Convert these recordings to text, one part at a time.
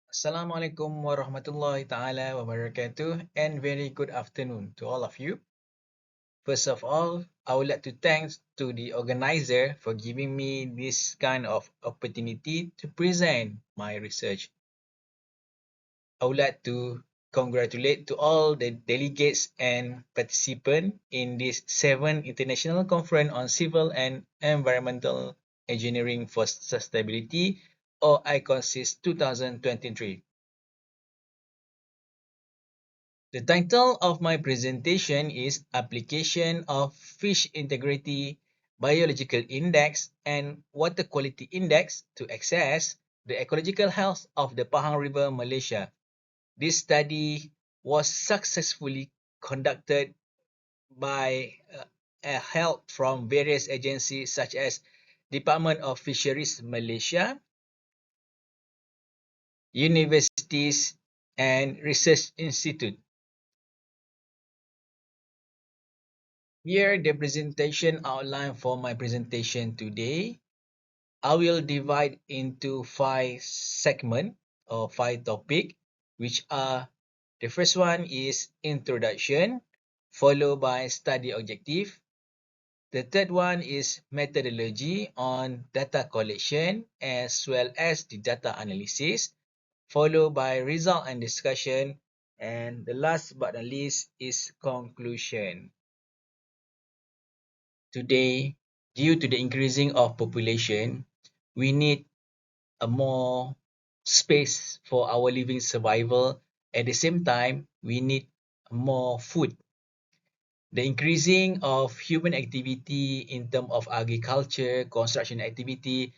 Assalamualaikum warahmatullahi taala wabarakatuh and very good afternoon to all of you. First of all, I would like to thank to the organizer for giving me this kind of opportunity to present my research. I would like to congratulate to all the delegates and participants in this 7th International Conference on Civil and Environmental Engineering for Sustainability or ICONSIS 2023. The title of my presentation is Application of Fish Integrity Biological Index and Water Quality Index to Assess the Ecological Health of the Pahang River, Malaysia. This study was successfully conducted by help from various agencies such as Department of Fisheries Malaysia, universities, and research institute. Here the presentation outline for my presentation today. I will divide into 5 segments or 5 topics, which are the first one is introduction, followed by study objective. The third one is methodology on data collection as well as the data analysis, followed by result and discussion, and the last but not least is conclusion. Today, due to the increasing of population, we need a more space for our living survival. At the same time, we need more food. The increasing of human activity in terms of agriculture, construction activity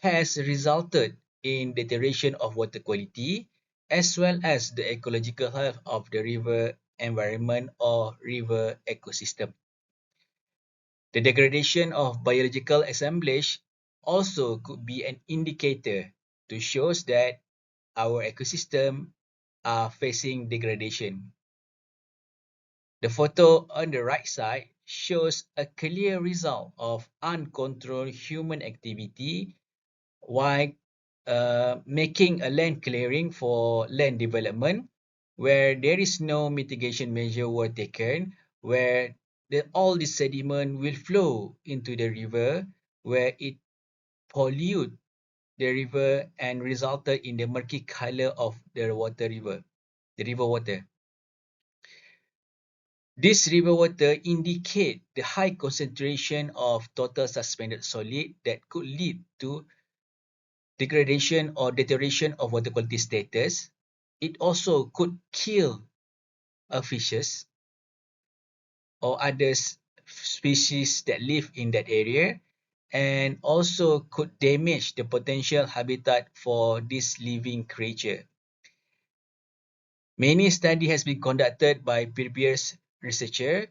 has resulted in deterioration of water quality as well as the ecological health of the river environment or river ecosystem. The degradation of biological assemblage also could be an indicator to show that our ecosystem are facing degradation. The photo on the right side shows a clear result of uncontrolled human activity while making a land clearing for land development where there is no mitigation measure were taken, where all the sediment will flow into the river, where it pollute the river and resulted in the murky color of the river water. This river water indicate the high concentration of total suspended solid that could lead to degradation or deterioration of water quality status. It also could kill fishes or other species that live in that area and also could damage the potential habitat for this living creature. Many study has been conducted by previous researcher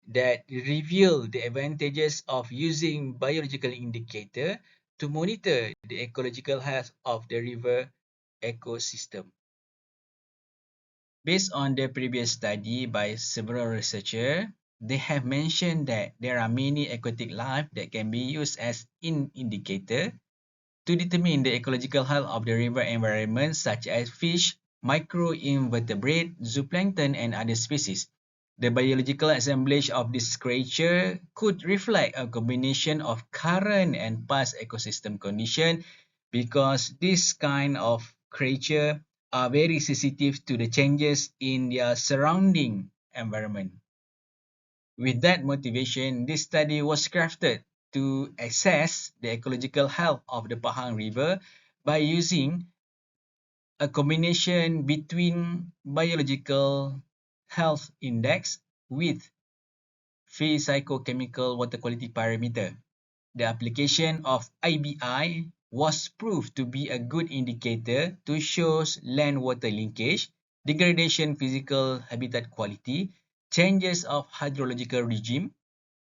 that reveal the advantages of using biological indicator to monitor the ecological health of the river ecosystem. Based on the previous study by several researchers, they have mentioned that there are many aquatic life that can be used as an indicator to determine the ecological health of the river environment such as fish, microinvertebrate, zooplankton and other species. The biological assemblage of this creature could reflect a combination of current and past ecosystem condition because this kind of creature are very sensitive to the changes in their surrounding environment. With that motivation, this study was crafted to assess the ecological health of the Pahang River by using a combination between biological health index with physicochemical water quality parameter. The application of IBI was proved to be a good indicator to show land-water linkage, degradation physical habitat quality, changes of hydrological regime,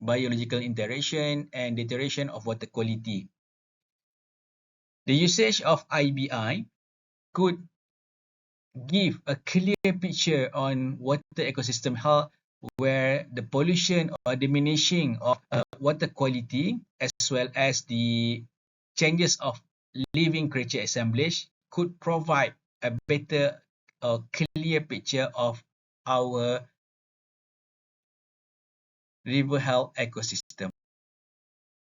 biological interaction, and deterioration of water quality. The usage of IBI could give a clear picture on water ecosystem health where the pollution or diminishing of water quality as well as the changes of living creature assemblage could provide a better or clear picture of our river health ecosystem.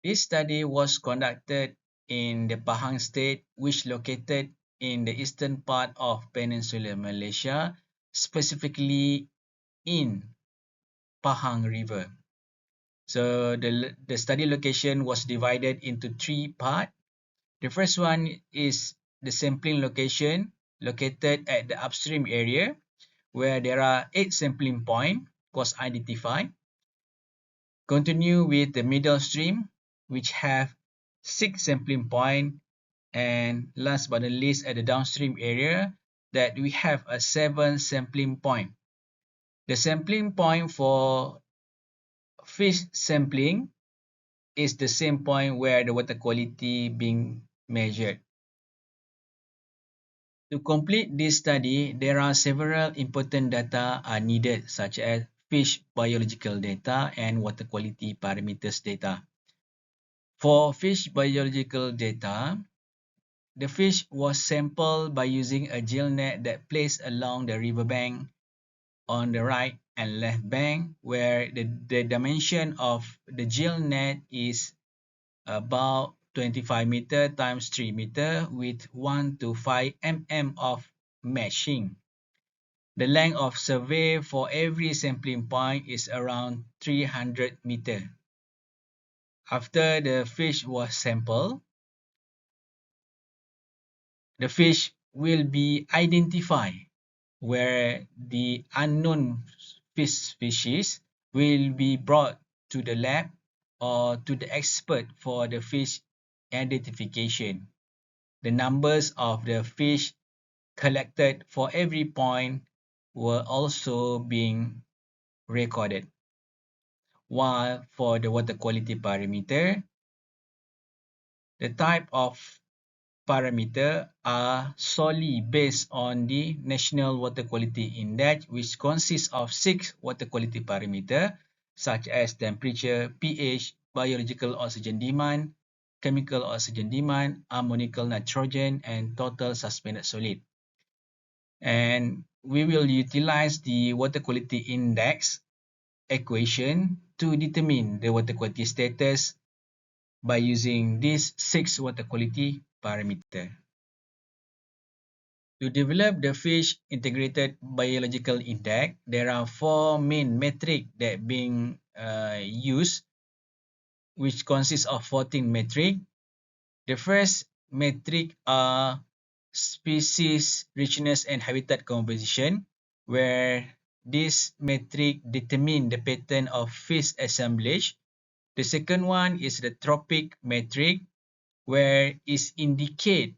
This study was conducted in the Pahang state, which located in the eastern part of Peninsular Malaysia, specifically in Pahang River. So the study location was divided into three parts. The first one is the sampling location located at the upstream area where there are 8 sampling points was identified. Continue with the middle stream which have 6 sampling points, and last but not least at the downstream area that we have a 7 sampling point. The sampling point for fish sampling is the same point where the water quality being measured. To complete this study, there are several important data are needed such as fish biological data and water quality parameters data. For fish biological data, the fish was sampled by using a gill net that placed along the riverbank on the right and left bank, where the dimension of the gill net is about 25 meter times 3 meter with 1 to 5 mm of meshing. The length of survey for every sampling point is around 300 meter. After the fish was sampled, the fish will be identified, where the unknown fish species will be brought to the lab or to the expert for the fish identification. The numbers of the fish collected for every point were also being recorded. While for the water quality parameter, the type of parameter are solely based on the National Water Quality Index, which consists of 6 water quality parameters such as temperature, pH, biological oxygen demand, chemical oxygen demand, ammonical nitrogen, and total suspended solid. And we will utilize the water quality index equation to determine the water quality status by using these 6 water quality parameters. To develop the fish integrated biological index, there are 4 main metrics that being used, which consists of 14 metrics. The first metric are species richness and habitat composition, where this metric determine the pattern of fish assemblage. The second one is the trophic metric, where it indicate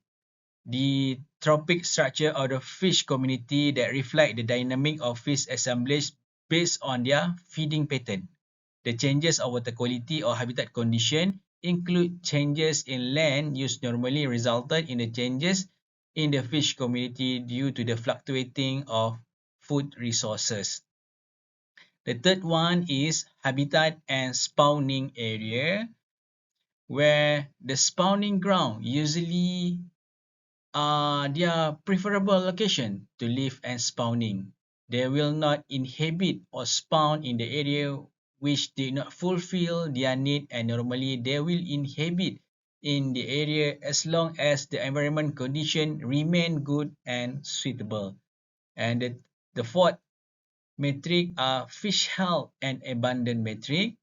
the trophic structure of the fish community that reflect the dynamic of fish assemblage based on their feeding pattern. The changes of water quality or habitat condition include changes in land use normally resulted in the changes in the fish community due to the fluctuating of food resources. The third one is habitat and spawning area, where the spawning ground usually their preferable location to live and spawning. They will not inhabit or spawn in the area which did not fulfill their need, and normally they will inhabit in the area as long as the environment condition remain good and suitable. And the fourth metric are fish health and abundance metric.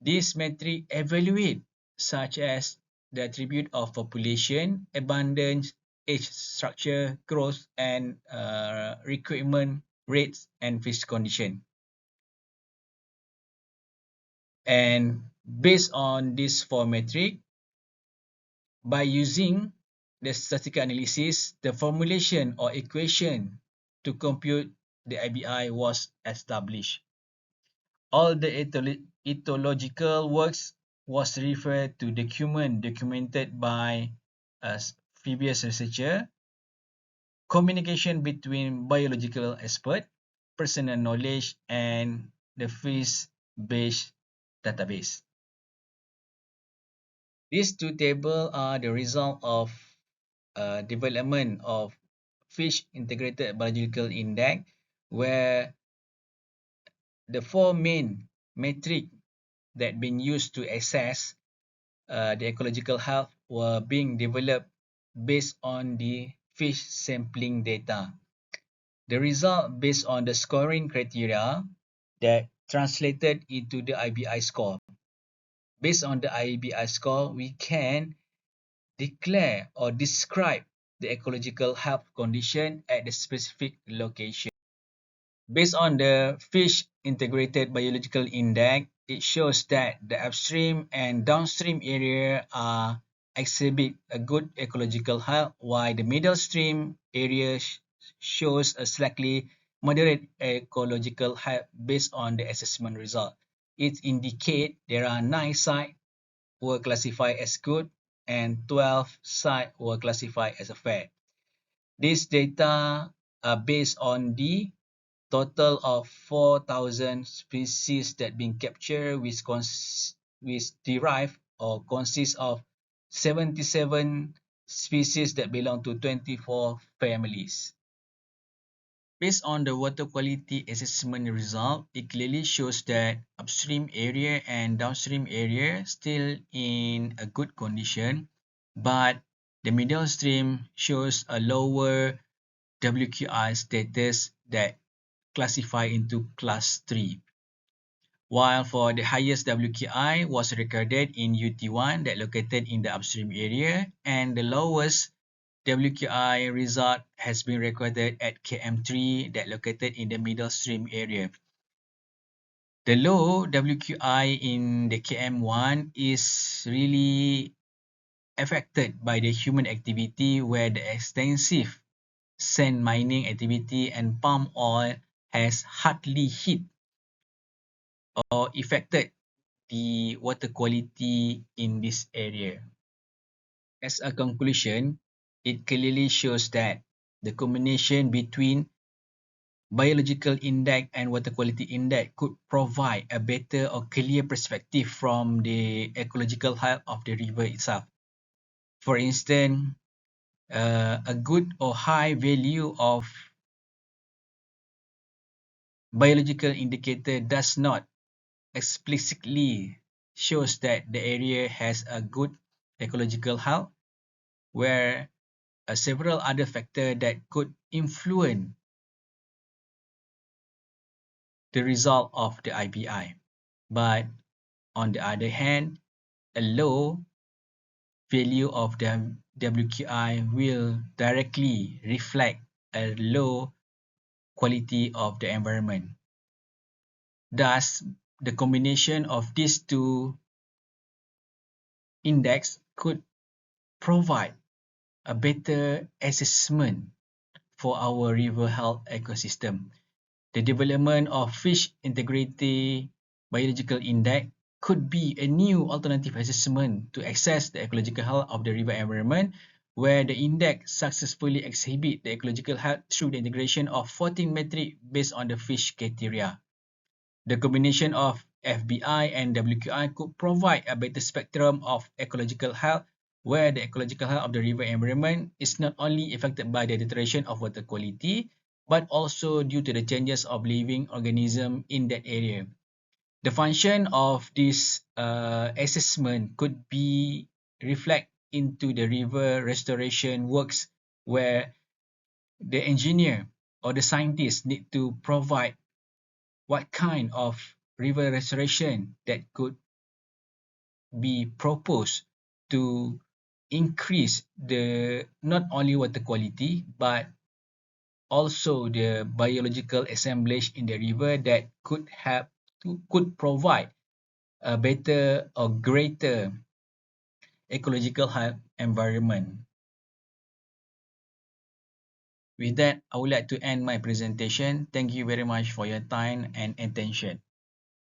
This metric evaluate such as the attribute of population, abundance, age structure, growth, and recruitment rates and fish condition. And based on this 4 metric, by using the statistical analysis, the formulation or equation to compute the IBI was established. All the ethological works was referred to documented by a previous researcher, communication between biological expert, personal knowledge, and the fish-based database. These two tables are the result of development of Fish Integrated Biological Index, where the four main metric that been used to assess the ecological health were being developed based on the fish sampling data. The result based on the scoring criteria that translated into the IBI score. Based on the IBI score, we can declare or describe the ecological health condition at the specific location. Based on the Fish Integrated Biological Index, it shows that the upstream and downstream area exhibit a good ecological health, while the middle stream area shows a slightly moderate ecological health based on the assessment result. It indicates there are 9 sites were classified as good and 12 sites were classified as a fair. These data are based on the total of 4,000 species that been captured, which derive or consist of 77 species that belong to 24 families. Based on the water quality assessment result, it clearly shows that upstream area and downstream area still in a good condition, but the middle stream shows a lower WQI status that classify into class 3. While for the highest WQI was recorded in UT1 that located in the upstream area, and the lowest WQI result has been recorded at KM3 that located in the middle stream area. The low WQI in the KM1 is really affected by the human activity, where the extensive sand mining activity and palm oil has hardly hit or affected the water quality in this area. As a conclusion, it clearly shows that the combination between biological index and water quality index could provide a better or clear perspective from the ecological health of the river itself. For instance, a good or high value of biological indicator does not explicitly shows that the area has a good ecological health, where several other factors that could influence the result of the IBI. But on the other hand, a low value of the WQI will directly reflect a low quality of the environment. Thus, the combination of these two index could provide a better assessment for our river health ecosystem. The development of Fish Integrity Biological Index could be a new alternative assessment to assess the ecological health of the river environment, where the index successfully exhibit the ecological health through the integration of 14 metrics based on the fish criteria. The combination of FBI and WQI could provide a better spectrum of ecological health, where the ecological health of the river environment is not only affected by the deterioration of water quality, but also due to the changes of living organisms in that area. The function of this assessment could be reflect into the river restoration works, where the engineer or the scientist need to provide what kind of river restoration that could be proposed to increase the not only water quality but also the biological assemblage in the river that could provide a better or greater ecological health environment. With that, I would like to end my presentation. Thank you very much for your time and attention.